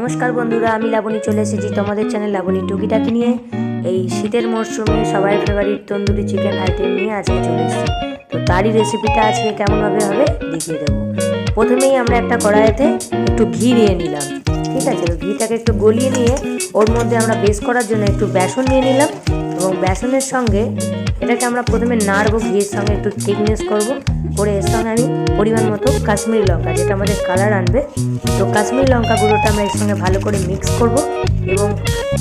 নমস্কার বন্ধুরা, আমি লাবণী চলে এসেছি তোমাদের চ্যানেল লাবণী টুকিটাকি নিয়ে। এই শীতের মরশুমে সবাই ফেভারিট তন্দুরি চিকেন আইটেম নিয়ে আজকে চলে এসেছি। তো তারই রেসিপিটা আজকে কেমনভাবে হবে দেখিয়ে দেবো। প্রথমেই আমরা একটা কড়াইতে একটু ঘি নিয়ে নিলাম, ঠিক আছে। তো ঘিটাকে একটু গলিয়ে নিয়ে ওর মধ্যে আমরা বেস করার জন্য একটু বেসন নিয়ে নিলাম এবং বেসনের সঙ্গে এটাকে আমরা প্রথমে নাড়বো, ঘিয়ের সঙ্গে একটু থিকনেস করবো করে এর সঙ্গে আমি পরিমাণ মতো কাশ্মীরি লঙ্কা, যেটা আমাদের কালার আনবে, তো কাশ্মীরি লঙ্কা গুঁড়োটা আমরা এর সঙ্গে ভালো করে মিক্স করব এবং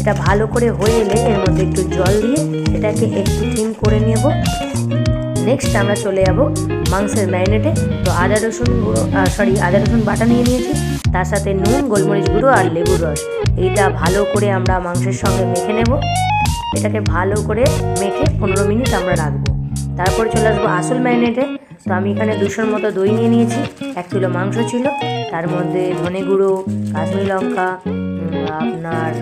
এটা ভালো করে হয়ে এলে এর মধ্যে একটু জল দিয়ে এটাকে একটু থিন করে নেব। নেক্সট আমরা চলে যাব মাংসের ম্যারিনেটে। তো আদা রসুন বাটা নিয়ে নিয়েছি, তার সাথে নুন, গোলমরিচ গুঁড়ো আর লেবুর রস, এইটা ভালো করে আমরা মাংসের সঙ্গে মেখে নেব। এটাকে ভালো করে মেখে 15 মিনিট আমরা রাখবো। তারপর চলে আসবো আসল ম্যারিনেটে। তো আমি এখানে 200 মতো দই নিয়ে নিয়েছি, 1 কিলো মাংস ছিল, তার মধ্যে ধনে গুঁড়ো, কাশ্মীরি লঙ্কা, আপনার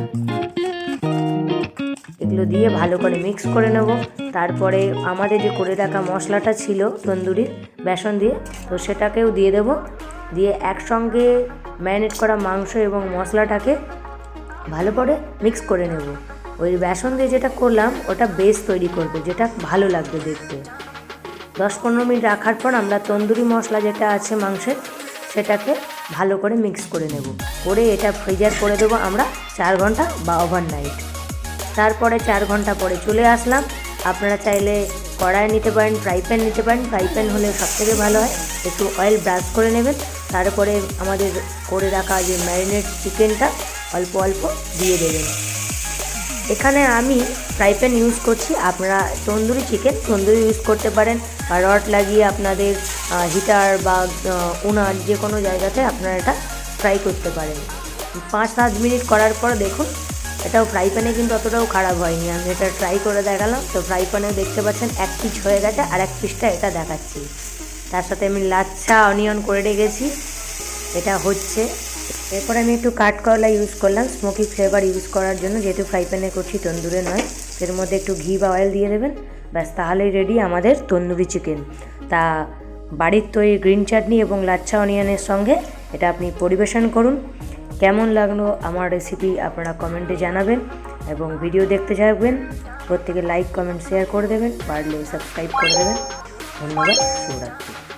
এগুলো দিয়ে ভালো করে মিক্স করে নেব। তারপরে আমাদের যে করে রাখা মশলাটা ছিল তন্দুরির বেসন দিয়ে, তো সেটাকেও দিয়ে দেব। দিয়ে একসঙ্গে ম্যারিনেট করা মাংস এবং মশলাটাকে ভালো করে মিক্স করে নেব। ওই বেসন দিয়ে যেটা করলাম ওটা বেস তৈরি করবে, যেটা ভালো লাগবে দেখতে। 10-15 মিনিট রাখার পর আমরা তন্দুরি মশলা যেটা আছে মাংসের, সেটাকে ভালো করে মিক্স করে নেব, করে এটা ফ্রিজার করে দেবো আমরা 4 ঘন্টা বা ওভারনাইট। তারপরে 4 ঘন্টা পরে চলে আসলাম। আপনারা চাইলে কড়াই নিতে পারেন, ফ্রাই প্যান নিতে পারেন, ফ্রাই প্যান হলে সবথেকে ভালো হয়। একটু অয়েল ব্রাশ করে নেবেন, তারপরে আমাদের করে রাখা যে ম্যারিনেট চিকেনটা অল্প অল্প দিয়ে দেবেন। এখানে আমি ফ্রাই প্যান ইউজ করছি, আপনারা তন্দুরি ইউজ করতে পারেন, বা রড লাগিয়ে আপনাদের হিটার বা উনান যে কোনো জায়গাতে আপনারা এটা ফ্রাই করতে পারেন। 5-7 মিনিট করার পর দেখুন এটাও ফ্রাই প্যানে কিন্তু অতটাও খারাপ হয়নি। আমি এটা ট্রাই করে দেখালাম, তো ফ্রাই প্যানেও দেখতে পাচ্ছেন এক পিস হয়ে গেছে, আর এক পিসটা এটা দেখাচ্ছি। তার সাথে আমি লাচ্ছা অনিয়ন করে রেখেছি, এটা হচ্ছে। এরপর আমি একটু কাঠকলা ইউজ করলাম স্মোকি ফ্লেভার ইউজ করার জন্য, যেহেতু ফ্রাই প্যানে করছি, তন্দুরে নয়। এর মধ্যে একটু ঘি বা অয়েল দিয়ে দেবেন, ব্যাস তাহলেই রেডি আমাদের তন্দুরি চিকেন। তা বাড়ির তৈরি গ্রিন চাটনি এবং লাচ্ছা অনিয়নের সঙ্গে এটা আপনি পরিবেশন করুন। কেমন লাগলো আমার রেসিপি আপনারা কমেন্টে জানাবেন এবং ভিডিও দেখতে থাকবেন। প্রত্যেকে লাইক, কমেন্ট, শেয়ার করে দেবেন, পারলে সাবস্ক্রাইব করে দেবেন। ধন্যবাদ, শুভরাত্রি।